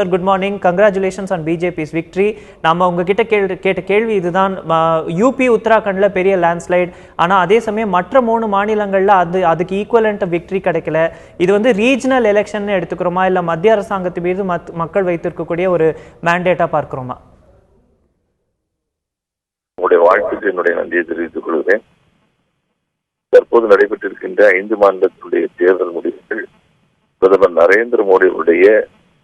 Sir, good morning. Congratulations on BJP's victory. நாம உங்ககிட்ட கேட்ட கேள்வி இதுதான். யூபி உத்தராகண்ட்ல பெரிய லேண்ட்ஸ்லைட், ஆனா அதே சமயம் மற்ற 3 மாநிலங்கள்ல அதுக்கு ஈக்குவலண்ட் விக்டரி கிடைக்கல. இது வந்து ரீஜனல் எலெக்ஷன் எடுத்துக்கிறோமா இல்ல மத்திய அரசாங்கத்து மீது மக்கள் வைத்திருக்கக்கூடிய ஒரு மேண்டேட்டா பார்க்கிறோமா? உங்களுடைய வாழ்த்துக்கு என்னுடைய நன்றியை தெரிவித்துக் கொள்கிறேன். தற்போது நடைபெற்றிருக்கின்ற 5 மாநிலத்துடைய தேர்தல் முடிவுகள் பிரதமர் நரேந்திர மோடியுடைய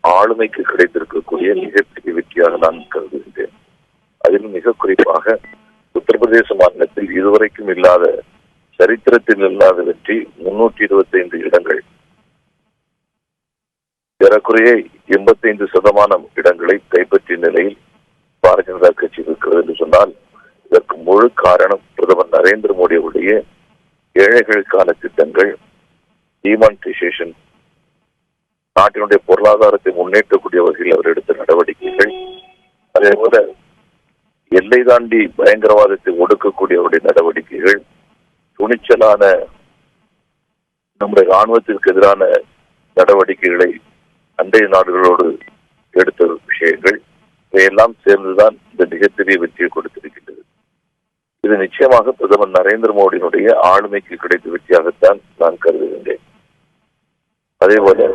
ஆளுமைக்கு கிடைத்திருக்கக்கூடிய மிகப்பெரிய வெற்றியாக நான் கருதுகின்றேன். அதிலும் மிக குறிப்பாக உத்தரப்பிரதேச மாநிலத்தில் இதுவரைக்கும் இல்லாத, சரித்திரத்தில் இல்லாத வெற்றி. 325 இடங்கள், ஏறக்குறைய 85% இடங்களை கைப்பற்றிய நிலையில் பாரதிய ஜனதா கட்சி இருக்கிறது என்று சொன்னால், இதற்கு முழு காரணம் பிரதமர் நரேந்திர மோடியுடைய ஏழைகளுக்கான திட்டங்கள், டிமானிட்டைசேஷன், நாட்டினுடைய பொருளாதாரத்தை முன்னேற்றக்கூடிய வகையில் அவர் எடுத்த நடவடிக்கைகள், அதே போல எல்லை தாண்டி பயங்கரவாதத்தை ஒடுக்கக்கூடிய அவருடைய நடவடிக்கைகள், துணிச்சலான நம்முடைய ராணுவத்திற்கு எதிரான நடவடிக்கைகளை அண்டை நாடுகளோடு எடுத்த விஷயங்கள், இவையெல்லாம் சேர்ந்துதான் இந்த மிகப்பெரிய வெற்றியை கொடுத்திருக்கின்றது. இது நிச்சயமாக பிரதமர் நரேந்திர மோடியினுடைய ஆளுமைக்கு கிடைத்த வெற்றியாகத்தான் நான் கருதுகின்றேன். அதே போல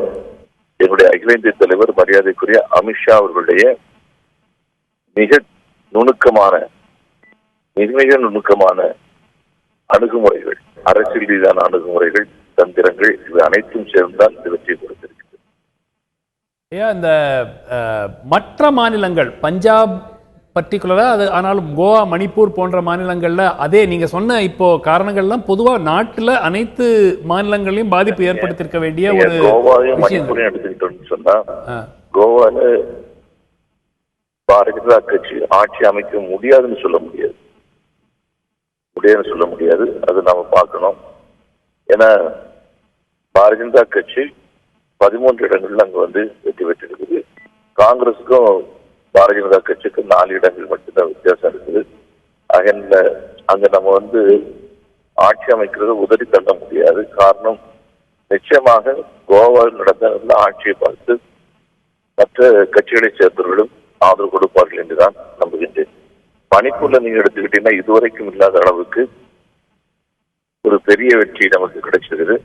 என்னுடைய அகில இந்திய தலைவர் மரியாதைக்குரிய அமித்ஷா அவர்களுடைய மிக நுணுக்கமான அணுகுமுறைகள், அரசியல் ரீதியான அணுகுமுறைகள், தந்திரங்கள், இவை அனைத்தும் சேர்ந்துதான் இந்த வெற்றியை கொடுத்திருக்கிறது. இந்த மற்ற மாநிலங்கள், பஞ்சாப் பர்டிகுலரா, அது ஆனாலும் கோவா, மணிப்பூர் போன்ற மாநிலங்கள்ல அதே நீங்க சொன்ன இப்போ காரணங்கள்லாம் பொதுவா நாட்டுல அனைத்து மாநிலங்களையும் பாதிப்பு ஏற்படுத்திருக்க வேண்டிய ஒரு கோவாவையும் மணிப்பூரையும் எடுத்துக்கிட்டோம்னு சொன்னா, கோவால பாரதிய ஜனதா கட்சி ஆட்சி அமைக்க முடியாதுன்னு சொல்ல முடியாது. அது நாம பார்க்கணும். ஏன்னா பாரதிய ஜனதா கட்சி 13 இடங்கள்ல அங்க வந்து வெற்றி பெற்றிருக்குது. காங்கிரஸுக்கும் பாரதிய ஜனதா கட்சிக்கு 4 இடங்கள் மட்டும்தான் வித்தியாசம் இருக்குது. அங்க நம்ம வந்து ஆட்சி அமைக்கிறத உதறி தள்ள முடியாது. காரணம், நிச்சயமாக கோவாவில் நடந்த ஆட்சியை பார்த்து மற்ற கட்சிகளை சேர்ந்தவர்களும் ஆதரவு கொடுப்பார்கள் என்றுதான் நம்புகின்றேன். மணிப்பூர்ல நீங்க எடுத்துக்கிட்டீங்கன்னா இதுவரைக்கும் இல்லாத அளவுக்கு ஒரு பெரிய வெற்றி நமக்கு கிடைச்சிருக்குது.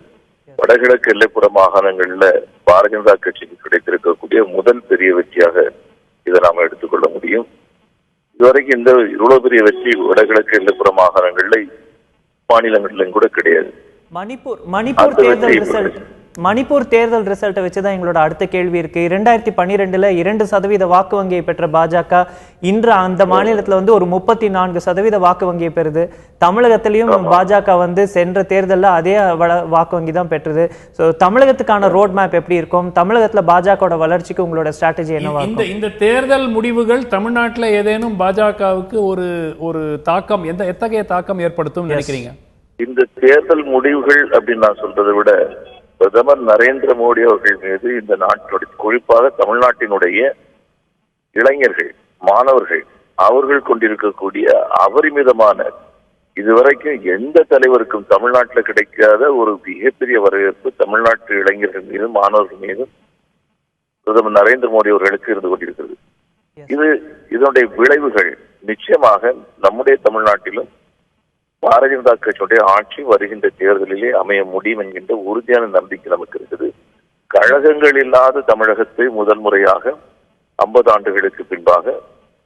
வடகிழக்கு எல்லைப்புற மாகாணங்கள்ல பாரதிய ஜனதா கட்சிக்கு கிடைத்திருக்கக்கூடிய முதல் பெரிய வெற்றியாக இதை நாம எடுத்துக்கொள்ள முடியும். இதுவரைக்கும் இவ்வளவு பெரிய வெற்றி வடகிழக்கு எல்லைப்புற மாகாணங்கள்ல, மாநிலங்களிலும் கூட கிடையாது. மணிப்பூர் தேர்தல் ரிசல்ட்டை வச்சுதான் எங்களோட அடுத்த கேள்வி இருக்கு. 2012 2% வாக்கு வங்கியை பெற்ற பாஜக இன்று அந்த மாநிலத்துல வந்து ஒரு 34% வாக்கு வங்கியை பெறுது. தமிழகத்திலையும் பாஜக வந்து சென்ற தேர்தலில் அதே வாக்கு வங்கி தான் பெற்றது. ஸோ தமிழகத்துக்கான ரோட் மேப் எப்படி இருக்கும்? தமிழகத்துல பாஜகவோட வளர்ச்சிக்கு உங்களோட ஸ்ட்ராட்டஜி என்னவா? இந்த தேர்தல் முடிவுகள் தமிழ்நாட்டில் ஏதேனும் பாஜகவுக்கு ஒரு தாக்கம், எத்தகைய தாக்கம் ஏற்படுத்தும் நினைக்கிறீங்க? இந்த தேர்தல் முடிவுகள் அப்படின்னு நான் சொல்றதை விட, பிரதமர் நரேந்திர மோடி அவர்கள் மீது இந்த நாட்டினுடைய, குறிப்பாக தமிழ்நாட்டினுடைய இளைஞர்கள், மாணவர்கள், அவர்கள் கொண்டிருக்கக்கூடிய அபரிமிதமான, இதுவரைக்கும் எந்த தலைவருக்கும் தமிழ்நாட்டில் கிடைக்காத ஒரு மிகப்பெரிய வரவேற்பு தமிழ்நாட்டு இளைஞர்கள் மீதும் மாணவர்கள் மீதும் பிரதமர் நரேந்திர மோடி அவர்களுக்கு இருந்து கொண்டிருக்கிறது. இதனுடைய விளைவுகள் நிச்சயமாக நம்முடைய தமிழ்நாட்டிலும் பாரதிய ஜனதா கட்சியுடைய ஆட்சி வருகின்ற தேர்தலிலே அமைய முடியும் என்கின்ற உறுதியான நம்பிக்கை நமக்கு இருக்குது. கழகங்கள் இல்லாத தமிழகத்தை முதல் முறையாக 50 ஆண்டுகளுக்கு பின்பாக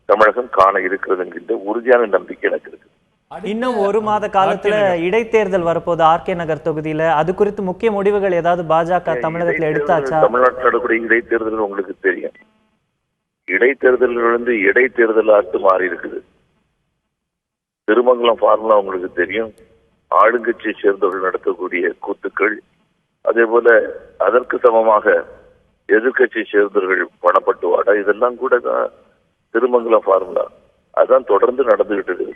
தமிழகம் காண இருக்கிறது என்கின்ற உறுதியான நம்பிக்கை எனக்கு இருக்கு. இன்னும் 1 மாத காலத்துல இடைத்தேர்தல் வரப்போது ஆர்கே நகர் தொகுதியில. அது குறித்து முக்கிய முடிவுகள் ஏதாவது பாஜக தமிழகத்துல எடுத்தாச்சா? தமிழ்நாட்டில் நடக்கூடிய இடைத்தேர்தல் உங்களுக்கு தெரியும். இடைத்தேர்தலிலிருந்து இடைத்தேர்தலாட்டு மாறி இருக்குது. திருமங்கலம் ஃபார்முலா உங்களுக்கு தெரியும். ஆளுங்கட்சியை சேர்ந்தவர்கள் நடத்தக்கூடிய கூத்துக்கள், அதே போல அதற்கு சமமாக எதிர்கட்சியை சேர்ந்தவர்கள் பணப்பட்டுவாடா, இதெல்லாம் கூட தான் திருமங்கலம் ஃபார்முலா. அதான் தொடர்ந்து நடந்துகிட்டு இருக்குது.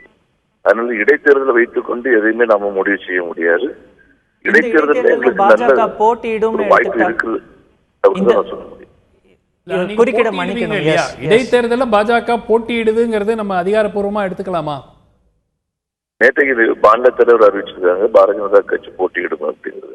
அதனால இடைத்தேர்தலை வைத்துக் கொண்டு எதையுமே நாம முடிவு செய்ய முடியாது. இடைத்தேர்தல் எங்களுக்கு நல்ல வாய்ப்பு இருக்குது அப்படின்னு தான் சொல்ல முடியும். இடைத்தேர்தலில் பாஜக போட்டியிடுதுங்கிறது நம்ம அதிகாரப்பூர்வமா எடுத்துக்கலாமா? நேற்றைக்கு மாநில தலைவர் அறிவிச்சிருக்காங்க, பாரதிய ஜனதா கட்சி போட்டியிடும் அப்படிங்கிறது.